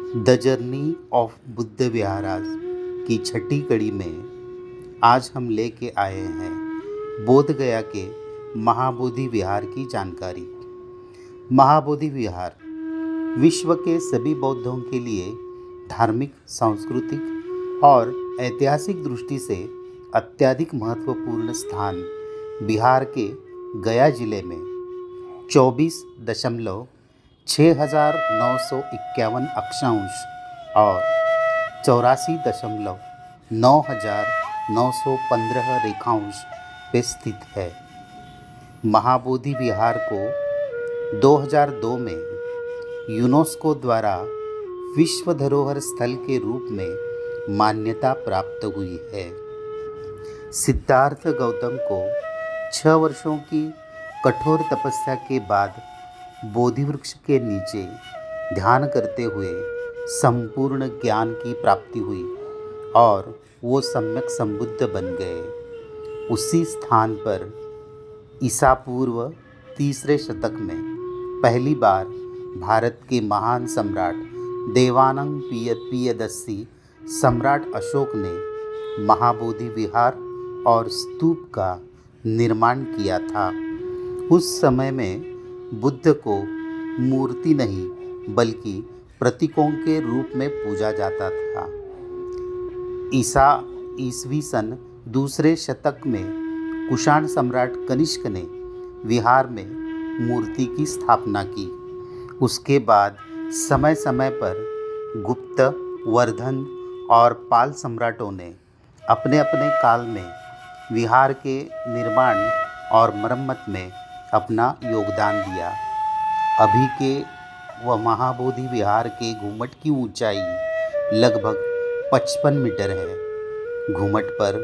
The journey of Buddha viharas की छठी कड़ी में आज हम लेके आए हैं बोध गया के महाबोधि विहार की जानकारी। महाबोधि विहार विश्व के सभी बौद्धों के लिए धार्मिक, सांस्कृतिक और ऐतिहासिक दृष्टि से अत्यधिक महत्वपूर्ण स्थान बिहार के गया जिले में 24,6951 अक्षांश और 84,09,915 रेखांश पे स्थित है। महाबोधि विहार को 2002 में यूनेस्को द्वारा विश्व धरोहर स्थल के रूप में मान्यता प्राप्त हुई है। सिद्धार्थ गौतम को 6 वर्षों की कठोर तपस्या के बाद बोधि वृक्ष के नीचे ध्यान करते हुए संपूर्ण ज्ञान की प्राप्ति हुई और वो सम्यक संबुद्ध बन गए। उसी स्थान पर ईसा पूर्व 3रे शतक में पहली बार भारत के महान सम्राट देवानंद पियदस्सी सम्राट अशोक ने महाबोधि विहार और स्तूप का निर्माण किया था। उस समय में बुद्ध को मूर्ति नहीं बल्कि प्रतीकों के रूप में पूजा जाता था। ईसवी सन 2रे शतक में कुषाण सम्राट कनिष्क ने विहार में मूर्ति की स्थापना की। उसके बाद समय समय पर गुप्त, वर्धन और पाल सम्राटों ने अपने अपने काल में विहार के निर्माण और मरम्मत में अपना योगदान दिया। अभी के वह महाबोधि विहार के घूमट की ऊंचाई लगभग 55 मीटर है। घूमट पर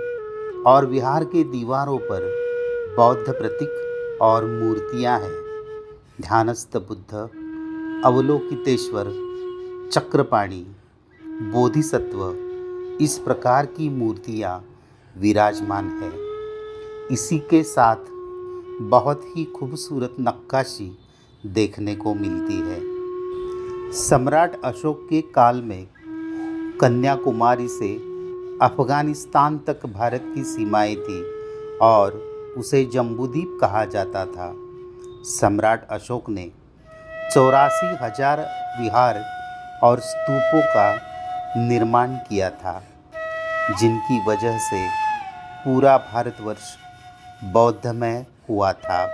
और विहार के दीवारों पर बौद्ध प्रतीक और मूर्तियां हैं। ध्यानस्थ बुद्ध, अवलोकितेश्वर, चक्रपाणि, बोधिसत्व इस प्रकार की मूर्तियां विराजमान है। इसी के साथ बहुत ही खूबसूरत नक्काशी देखने को मिलती है। सम्राट अशोक के काल में कन्याकुमारी से अफगानिस्तान तक भारत की सीमाएं थी और उसे जम्बूद्वीप कहा जाता था। सम्राट अशोक ने 84,000 विहार और स्तूपों का निर्माण किया था, जिनकी वजह से पूरा भारतवर्ष बौद्धमय हुआ था।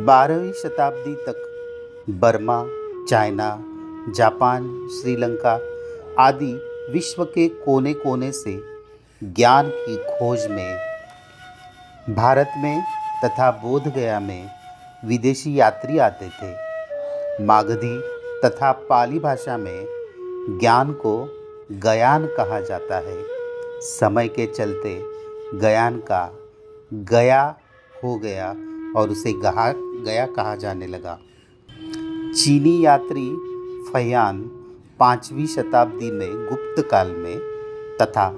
12वीं शताब्दी तक बर्मा, चाइना, जापान, श्रीलंका आदि विश्व के कोने कोने से ज्ञान की खोज में भारत में तथा बोध गया में विदेशी यात्री आते थे। मागधी तथा पाली भाषा में ज्ञान को गयान कहा जाता है। समय के चलते गयान का गया हो गया और उसे गया कहा जाने लगा। चीनी यात्री फहियान 5वीं शताब्दी में गुप्त काल में तथा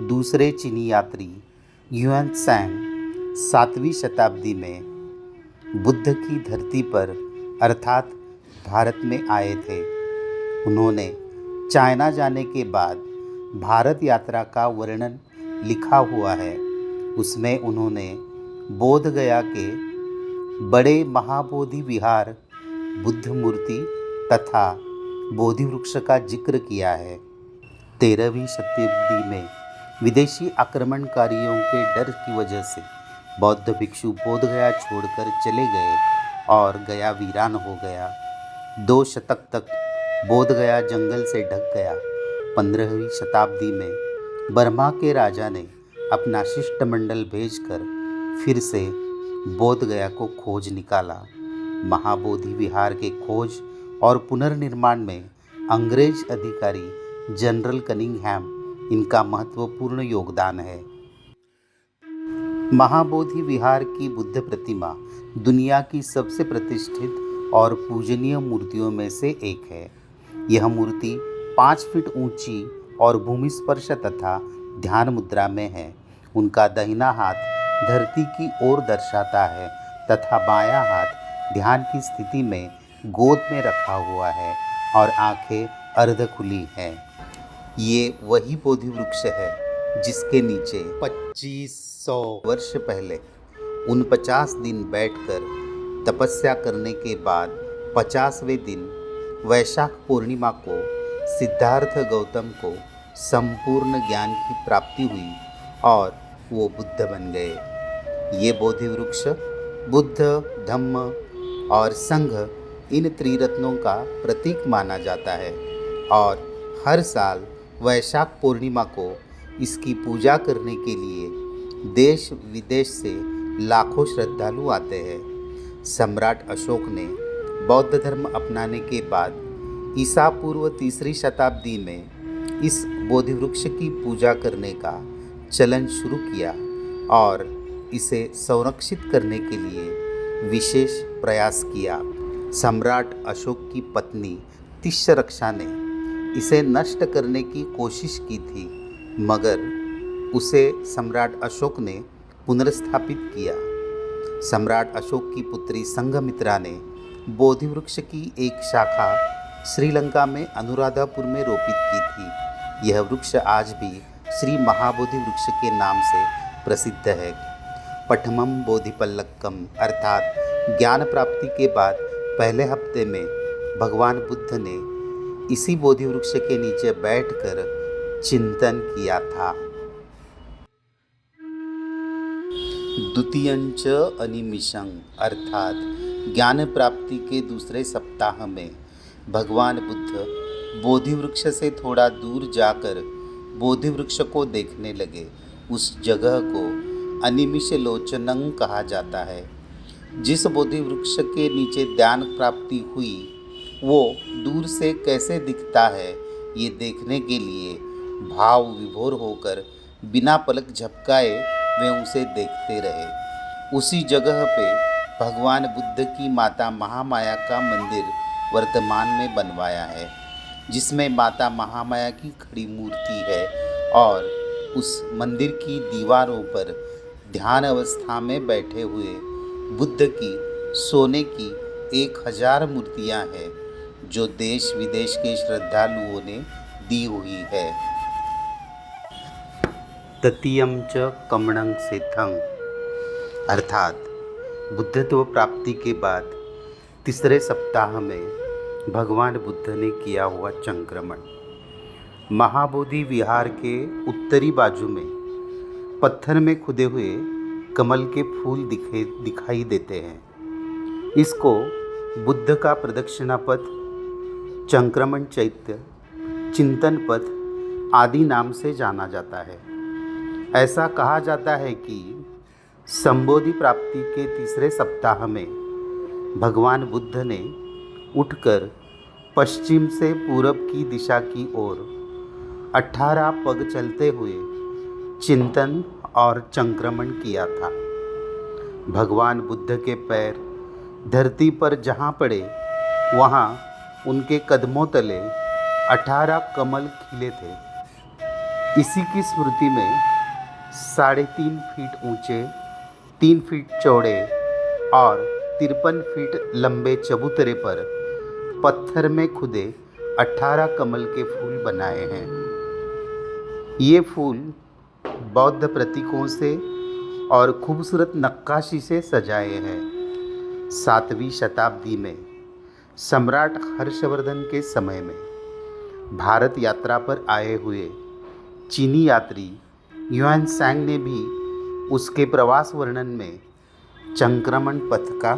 दूसरे चीनी यात्री ह्यूएनत्सांग 7वीं शताब्दी में बुद्ध की धरती पर अर्थात भारत में आए थे। उन्होंने चाइना जाने के बाद भारत यात्रा का वर्णन लिखा हुआ है। उसमें उन्होंने बोध गया के बड़े महाबोधि विहार, बुद्ध मूर्ति तथा बोधि वृक्ष का जिक्र किया है। 13वीं शताब्दी में विदेशी आक्रमणकारियों के डर की वजह से बौद्ध भिक्षु बोध गया छोड़कर चले गए और गया वीरान हो गया। 2 शतक तक बोध गया जंगल से ढक गया। 15वीं शताब्दी में बर्मा के राजा ने अपना शिष्टमंडल भेजकर फिर से बोध गया को खोज निकाला। महाबोधि विहार के खोज और पुनर्निर्माण में अंग्रेज अधिकारी जनरल कनिंघम इनका महत्वपूर्ण योगदान है। महाबोधि विहार की बुद्ध प्रतिमा दुनिया की सबसे प्रतिष्ठित और पूजनीय मूर्तियों में से एक है। यह मूर्ति 5 फीट ऊंची और भूमि स्पर्श तथा ध्यान मुद्रा में है। उनका दाहिना हाथ धरती की ओर दर्शाता है तथा बायां हाथ ध्यान की स्थिति में गोद में रखा हुआ है। और आंखें अर्ध खुली हैं। ये वही बोधि वृक्ष है जिसके नीचे 2500 वर्ष पहले 49 दिन बैठकर तपस्या करने के बाद 50वें दिन वैशाख पूर्णिमा को सिद्धार्थ गौतम को संपूर्ण ज्ञान की प्राप्ति हुई और वो बुद्ध बन गए। ये बोधि वृक्ष बुद्ध, धम्म और संघ इन त्रिरत्नों का प्रतीक माना जाता है और हर साल वैशाख पूर्णिमा को इसकी पूजा करने के लिए देश विदेश से लाखों श्रद्धालु आते हैं। सम्राट अशोक ने बौद्ध धर्म अपनाने के बाद ईसा पूर्व 3री शताब्दी में इस बोधि वृक्ष की पूजा करने का चलन शुरू किया और इसे संरक्षित करने के लिए विशेष प्रयास किया। सम्राट अशोक की पत्नी तिष्यरक्षा ने इसे नष्ट करने की कोशिश की थी, मगर उसे सम्राट अशोक ने पुनर्स्थापित किया। सम्राट अशोक की पुत्री संघमित्रा ने बोधि वृक्ष की एक शाखा श्रीलंका में अनुराधापुर में रोपित की थी। यह वृक्ष आज भी श्री महाबोधि वृक्ष के नाम से प्रसिद्ध है। पठमम बोधिपल्लक्कम अर्थात ज्ञान प्राप्ति के बाद पहले हफ्ते में भगवान बुद्ध ने इसी बोधि वृक्ष के नीचे बैठकर चिंतन किया था। द्वितीयंच अनिमिषं अर्थात ज्ञान प्राप्ति के दूसरे सप्ताह में भगवान बुद्ध बोधि वृक्ष से थोड़ा दूर जाकर बोधि वृक्ष को देखने लगे। उस जगह को अनिमिष लोचनं कहा जाता है। जिस बोधि वृक्ष के नीचे ध्यान प्राप्ति हुई वो दूर से कैसे दिखता है, ये देखने के लिए भाव विभोर होकर बिना पलक झपकाए वे उसे देखते रहे। उसी जगह पे भगवान बुद्ध की माता महामाया का मंदिर वर्तमान में बनवाया है, जिसमें माता महामाया की खड़ी मूर्ति है और उस मंदिर की दीवारों पर ध्यान अवस्था में बैठे हुए बुद्ध की सोने की 1000 मूर्तियां हैं, जो देश विदेश के श्रद्धालुओं ने दी हुई है। तृतीयं च कमणं सिद्धं अर्थात बुद्धत्व प्राप्ति के बाद तीसरे सप्ताह में भगवान बुद्ध ने किया हुआ संक्रमण। महाबोधि विहार के उत्तरी बाजू में पत्थर में खुदे हुए कमल के फूल दिखाई देते हैं। इसको बुद्ध का प्रदक्षिणा पथ, संक्रमण चैत्य, चिंतन पथ आदि नाम से जाना जाता है। ऐसा कहा जाता है कि संबोधि प्राप्ति के तीसरे सप्ताह में भगवान बुद्ध ने उठकर पश्चिम से पूरब की दिशा की ओर 18 पग चलते हुए चिंतन और संक्रमण किया था। भगवान बुद्ध के पैर धरती पर जहाँ पड़े वहाँ उनके कदमों तले 18 कमल खिले थे। इसी की स्मृति में 3.5 फीट ऊंचे, 3 फीट चौड़े और 53 फीट लंबे चबूतरे पर पत्थर में खुदे 18 कमल के फूल बनाए हैं। ये फूल बौद्ध प्रतीकों से और खूबसूरत नक्काशी से सजाए हैं। 7वीं शताब्दी में सम्राट हर्षवर्धन के समय में भारत यात्रा पर आए हुए चीनी यात्री युआन सांग ने भी उसके प्रवास वर्णन में संक्रमण पथ का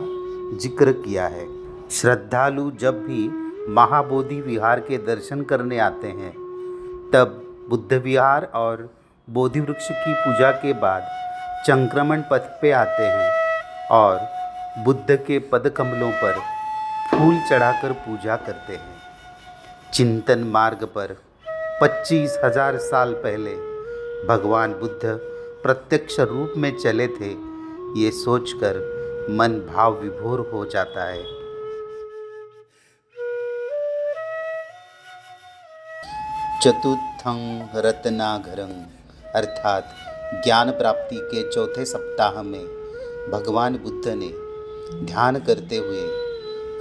जिक्र किया है। श्रद्धालु जब भी महाबोधि विहार के दर्शन करने आते हैं तब बुद्ध विहार और बोधि वृक्ष की पूजा के बाद संक्रमण पथ पे आते हैं और बुद्ध के पद कमलों पर फूल चढ़ाकर पूजा करते हैं। चिंतन मार्ग पर 25,000 साल पहले भगवान बुद्ध प्रत्यक्ष रूप में चले थे, ये सोचकर मन भाव विभोर हो जाता है। चतुर्थं रत्नाघरं अर्थात ज्ञान प्राप्ति के चौथे सप्ताह में भगवान बुद्ध ने ध्यान करते हुए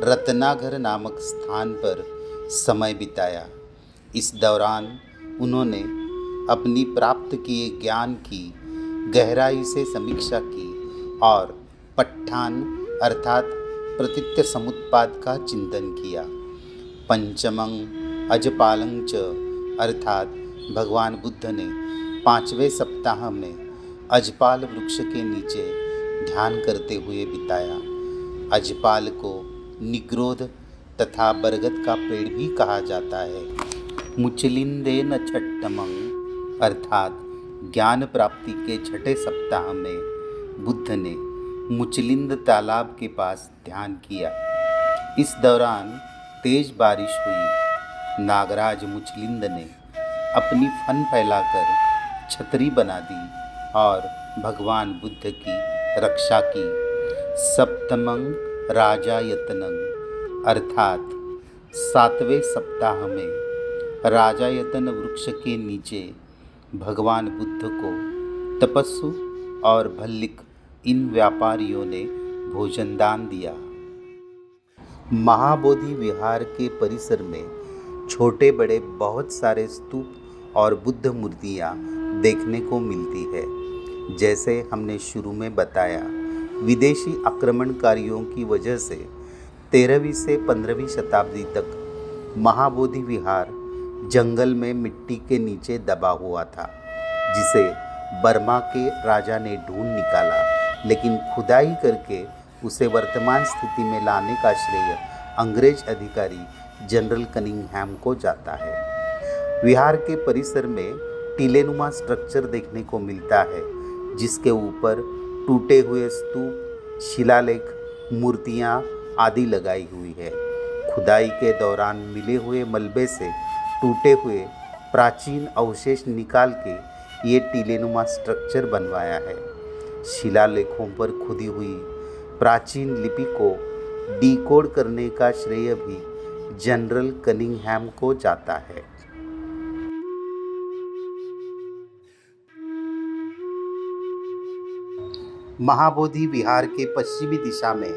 रत्नाघर नामक स्थान पर समय बिताया। इस दौरान उन्होंने अपनी प्राप्त किए ज्ञान की गहराई से समीक्षा की और पट्ठान अर्थात प्रतीत्य समुत्पाद का चिंतन किया। पंचमं अजपालं च अर्थात भगवान बुद्ध ने 5वें सप्ताह में अजपाल वृक्ष के नीचे ध्यान करते हुए बिताया। अजपाल को निग्रोध तथा बरगद का पेड़ भी कहा जाता है। मुचलिंदेन छट्टमं अर्थात ज्ञान प्राप्ति के छठे सप्ताह में बुद्ध ने मुचलिंद तालाब के पास ध्यान किया। इस दौरान तेज बारिश हुई। नागराज मुचलिंद ने अपनी फन फैलाकर छतरी बना दी और भगवान बुद्ध की रक्षा की। सप्तमं राजायतनं अर्थात 7वें सप्ताह में राजायतन वृक्ष के नीचे भगवान बुद्ध को तपस्सु और भल्लिक इन व्यापारियों ने भोजन दान दिया। महाबोधि विहार के परिसर में छोटे बड़े बहुत सारे स्तूप और बुद्ध मूर्तियाँ देखने को मिलती है। जैसे हमने शुरू में बताया, विदेशी आक्रमणकारियों की वजह से 13वीं से 15वीं शताब्दी तक महाबोधि विहार जंगल में मिट्टी के नीचे दबा हुआ था, जिसे बर्मा के राजा ने ढूंढ निकाला, लेकिन खुदाई करके उसे वर्तमान स्थिति में लाने का श्रेय अंग्रेज अधिकारी जनरल कनिंघम को जाता है। विहार के परिसर में टीलेनुमा स्ट्रक्चर देखने को मिलता है, जिसके ऊपर टूटे हुए स्तूप, शिलालेख, मूर्तियाँ आदि लगाई हुई है। खुदाई के दौरान मिले हुए मलबे से टूटे हुए प्राचीन अवशेष निकाल के ये टीलेनुमा स्ट्रक्चर बनवाया है। शिलालेखों पर खुदी हुई प्राचीन लिपि को डिकोड करने का श्रेय भी जनरल कनिंघम को जाता है। महाबोधि विहार के पश्चिमी दिशा में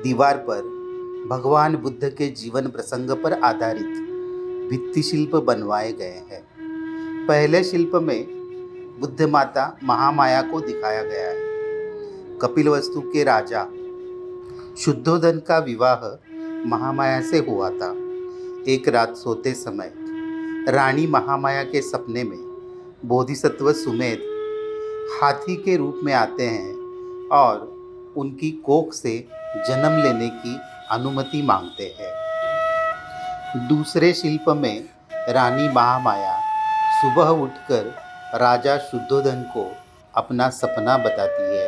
दीवार पर भगवान बुद्ध के जीवन प्रसंग पर आधारित भित्ति शिल्प बनवाए गए हैं। पहले शिल्प में बुद्ध माता महामाया को दिखाया गया है। कपिलवस्तु के राजा शुद्धोधन का विवाह महामाया से हुआ था। एक रात सोते समय रानी महामाया के सपने में बोधिसत्व सुमेध हाथी के रूप में आते हैं और उनकी कोख से जन्म लेने की अनुमति मांगते हैं। दूसरे शिल्प में रानी महामाया सुबह उठकर राजा शुद्धोधन को अपना सपना बताती है।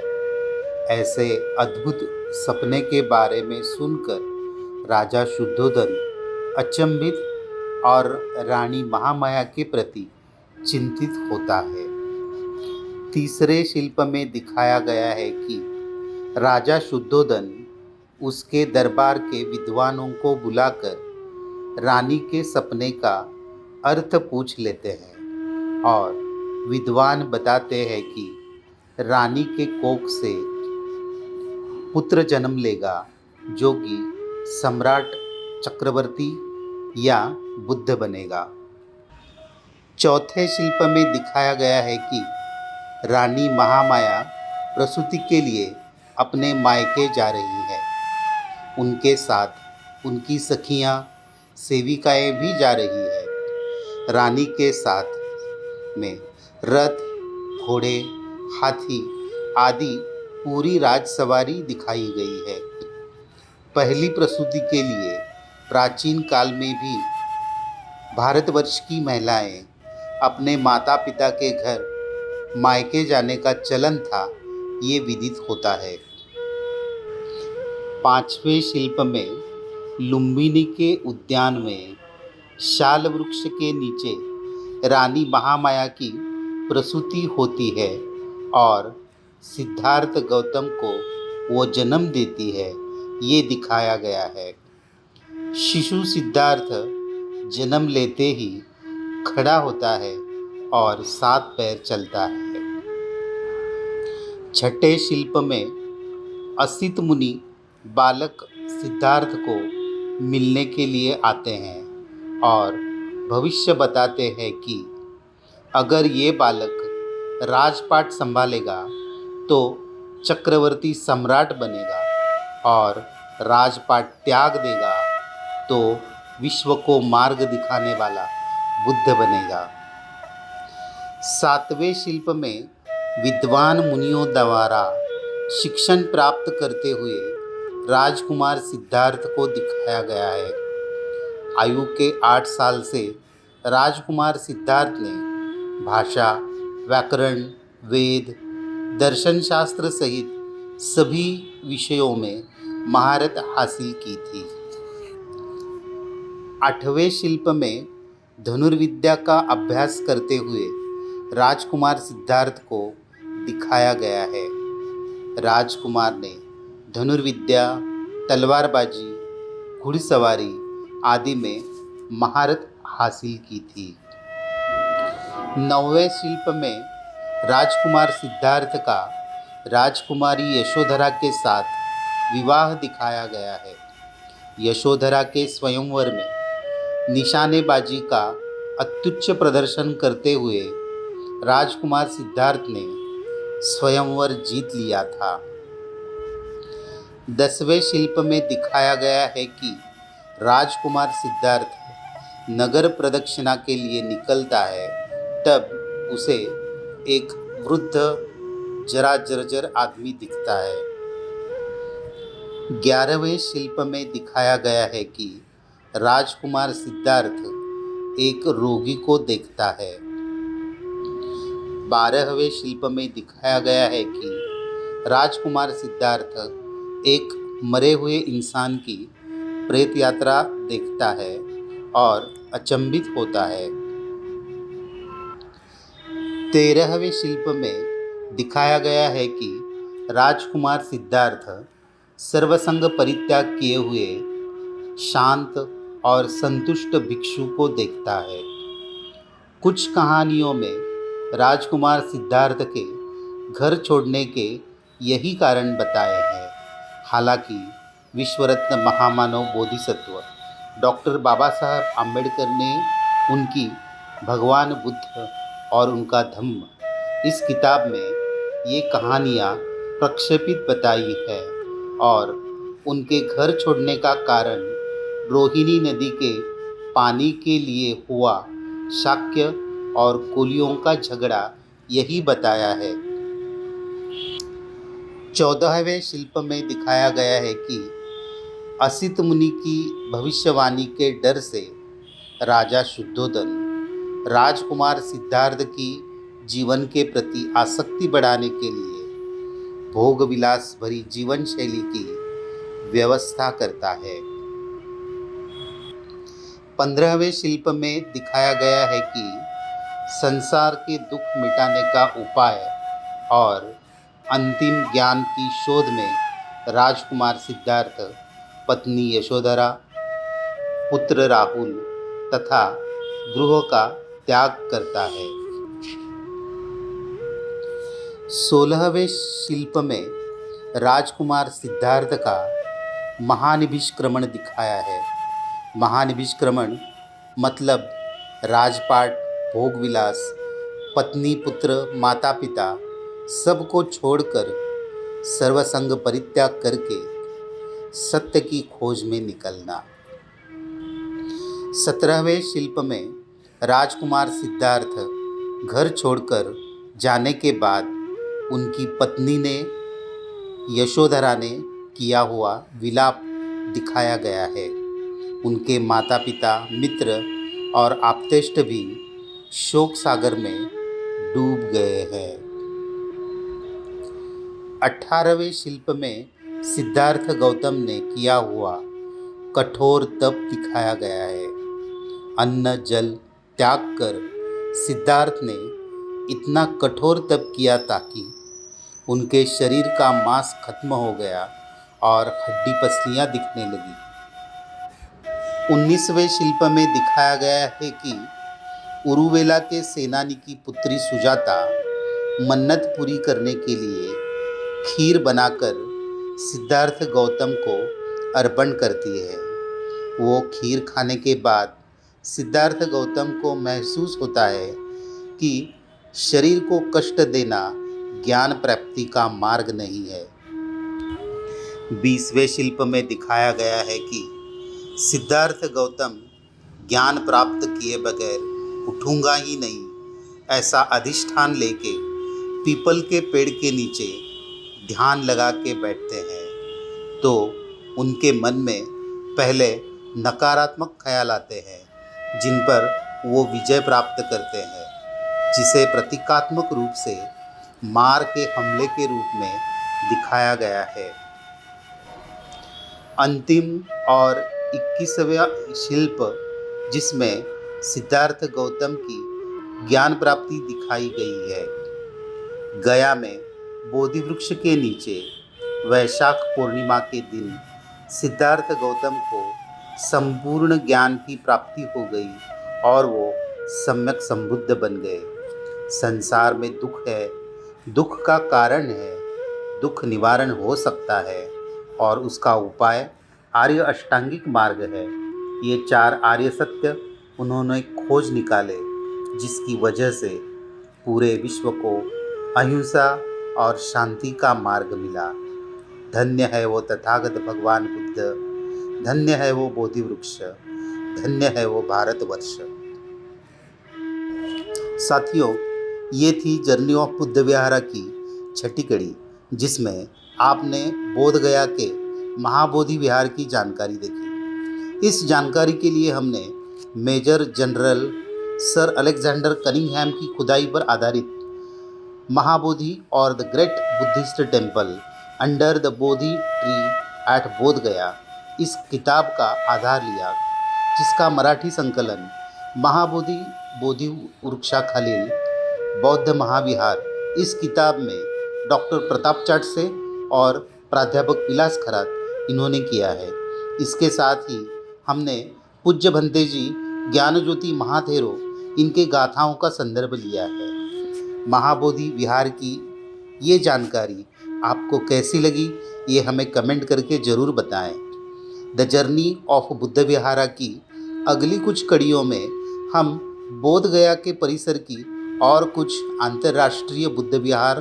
ऐसे अद्भुत सपने के बारे में सुनकर राजा शुद्धोधन अचंभित और रानी महामाया के प्रति चिंतित होता है। तीसरे शिल्प में दिखाया गया है कि राजा शुद्धोधन उसके दरबार के विद्वानों को बुलाकर रानी के सपने का अर्थ पूछ लेते हैं और विद्वान बताते हैं कि रानी के कोख से पुत्र जन्म लेगा, जो कि सम्राट, चक्रवर्ती या बुद्ध बनेगा। चौथे शिल्प में दिखाया गया है कि रानी महामाया प्रसूति के लिए अपने मायके जा रही है। उनके साथ उनकी सखियां, सेविकाएं भी जा रही है। रानी के साथ में रथ, घोड़े, हाथी आदि पूरी राजसवारी दिखाई गई है। पहली प्रसूति के लिए प्राचीन काल में भी भारतवर्ष की महिलाएं अपने माता पिता के घर मायके जाने का चलन था, ये विदित होता है। पांचवें शिल्प में लुम्बिनी के उद्यान में शाल वृक्ष के नीचे रानी महामाया की प्रसूति होती है और सिद्धार्थ गौतम को वो जन्म देती है, ये दिखाया गया है। शिशु सिद्धार्थ जन्म लेते ही खड़ा होता है और 7 पैर चलता है। छठे शिल्प में असित मुनि बालक सिद्धार्थ को मिलने के लिए आते हैं। और भविष्य बताते हैं कि अगर ये बालक राजपाट संभालेगा तो चक्रवर्ती सम्राट बनेगा और राजपाट त्याग देगा तो विश्व को मार्ग दिखाने वाला बुद्ध बनेगा। 7वें शिल्प में विद्वान मुनियों द्वारा शिक्षण प्राप्त करते हुए राजकुमार सिद्धार्थ को दिखाया गया है। आयु के 8 साल से राजकुमार सिद्धार्थ ने भाषा, व्याकरण, वेद, दर्शन शास्त्र सहित सभी विषयों में महारत हासिल की थी। 8वें शिल्प में धनुर्विद्या का अभ्यास करते हुए राजकुमार सिद्धार्थ को दिखाया गया है। राजकुमार ने धनुर्विद्या, तलवारबाजी, घुड़सवारी आदि में महारत हासिल की थी। 9वें शिल्प में राजकुमार सिद्धार्थ का राजकुमारी यशोधरा के साथ विवाह दिखाया गया है। यशोधरा के स्वयंवर में निशानेबाजी का अत्युच्च प्रदर्शन करते हुए राजकुमार सिद्धार्थ ने स्वयंवर जीत लिया था। 10वें शिल्प में दिखाया गया है कि राजकुमार सिद्धार्थ नगर प्रदक्षिणा के लिए निकलता है, तब उसे एक वृद्ध जरा जर्जर आदमी दिखता है। 11वें शिल्प में दिखाया गया है कि राजकुमार सिद्धार्थ एक रोगी को देखता है। 12वें शिल्प में दिखाया गया है कि राजकुमार सिद्धार्थ एक मरे हुए इंसान की प्रेत यात्रा देखता है और अचंभित होता है। 13वें शिल्प में दिखाया गया है कि राजकुमार सिद्धार्थ सर्वसंग परित्याग किए हुए शांत और संतुष्ट भिक्षु को देखता है। कुछ कहानियों में राजकुमार सिद्धार्थ के घर छोड़ने के यही कारण बताए हैं। हालांकि विश्वरत्न महामानव बोधिसत्व डॉक्टर बाबा साहब आम्बेडकर ने उनकी भगवान बुद्ध और उनका धम्म इस किताब में ये कहानियाँ प्रक्षेपित बताई है और उनके घर छोड़ने का कारण रोहिणी नदी के पानी के लिए हुआ शाक्य और कोलियों का झगड़ा यही बताया है। 14वें शिल्प में दिखाया गया है कि असित मुनि की भविष्यवाणी के डर से राजा शुद्धोदन राजकुमार सिद्धार्थ की जीवन के प्रति आसक्ति बढ़ाने के लिए भोग विलास भरी जीवन शैली की व्यवस्था करता है। 15वें शिल्प में दिखाया गया है कि संसार के दुख मिटाने का उपाय और अंतिम ज्ञान की शोध में राजकुमार सिद्धार्थ पत्नी यशोधरा, पुत्र राहुल तथा गृह का त्याग करता है। 16वें शिल्प में राजकुमार सिद्धार्थ का महानिभिष्क्रमण दिखाया है। महानिभिष्क्रमण मतलब राजपाट, भोगविलास, पत्नी, पुत्र, माता पिता सबको छोड़कर सर्वसंग परित्याग करके सत्य की खोज में निकलना। 17वें शिल्प में राजकुमार सिद्धार्थ घर छोड़कर जाने के बाद उनकी पत्नी ने यशोधरा ने किया हुआ विलाप दिखाया गया है। उनके माता पिता, मित्र और आप्तेष्ट भी शोक सागर में डूब गए हैं। 18वें शिल्प में सिद्धार्थ गौतम ने किया हुआ कठोर तप दिखाया गया है। अन्न जल त्याग कर सिद्धार्थ ने इतना कठोर तप किया ताकि उनके शरीर का मांस खत्म हो गया और हड्डी पसलियां दिखने लगी। 19वें शिल्प में दिखाया गया है कि उरुवेला के सेनानी की पुत्री सुजाता मन्नत पूरी करने के लिए खीर बनाकर सिद्धार्थ गौतम को अर्पण करती है। वो खीर खाने के बाद सिद्धार्थ गौतम को महसूस होता है कि शरीर को कष्ट देना ज्ञान प्राप्ति का मार्ग नहीं है। 20वें शिल्प में दिखाया गया है कि सिद्धार्थ गौतम ज्ञान प्राप्त किए बगैर उठूंगा ही नहीं ऐसा अधिष्ठान लेके पीपल के पेड़ के नीचे ध्यान लगा के बैठते हैं तो उनके मन में पहले नकारात्मक ख्याल आते हैं जिन पर वो विजय प्राप्त करते हैं, जिसे प्रतीकात्मक रूप से मार के हमले के रूप में दिखाया गया है। अंतिम और 21वां शिल्प जिसमें सिद्धार्थ गौतम की ज्ञान प्राप्ति दिखाई गई है। गया में बोधि वृक्ष के नीचे वैशाख पूर्णिमा के दिन सिद्धार्थ गौतम को संपूर्ण ज्ञान की प्राप्ति हो गई और वो सम्यक संबुद्ध बन गए। संसार में दुख है, दुख का कारण है, दुख निवारण हो सकता है और उसका उपाय आर्य अष्टांगिक मार्ग है। ये 4 आर्य सत्य उन्होंने खोज निकाले जिसकी वजह से पूरे विश्व को अहिंसा और शांति का मार्ग मिला। धन्य है वो तथागत भगवान बुद्ध, धन्य है वो बोधि वृक्ष, धन्य है वो भारतवर्ष। साथियों, ये थी जर्नी ऑफ बुद्ध विहारा की छठी कड़ी जिसमें आपने बोध गया के महाबोधि विहार की जानकारी देखी। इस जानकारी के लिए हमने major general sir Alexander Cunningham की खुदाई पर आधारित महाबोधि और the great Buddhist temple under the Bodhi tree at Bodh Gaya इस किताब का आधार लिया, जिसका मराठी संकलन महाबोधि बोधि वृक्षाखालील बौद्ध महाविहार इस किताब में डॉक्टर प्रताप चाटसे और प्राध्यापक विलास खरात इन्होंने किया है। इसके साथ ही हमने पूज्य भंते जी ज्ञान ज्योति महाथेरो इनके गाथाओं का संदर्भ लिया है। महाबोधि विहार की ये जानकारी आपको कैसी लगी ये हमें कमेंट करके ज़रूर बताएं। The journey of Buddha vihara की अगली कुछ कड़ियों में हम बोध गया के परिसर की और कुछ अंतर्राष्ट्रीय बुद्ध विहार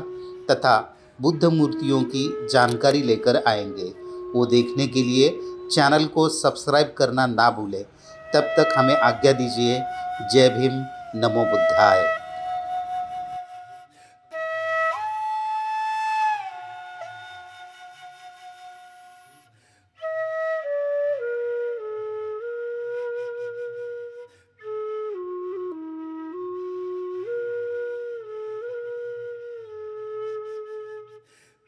तथा बुद्ध मूर्तियों की जानकारी लेकर आएंगे। वो देखने के लिए चैनल को सब्सक्राइब करना ना भूलें। तब तक हमें आज्ञा दीजिए। जय भीम, नमो बुद्धाय।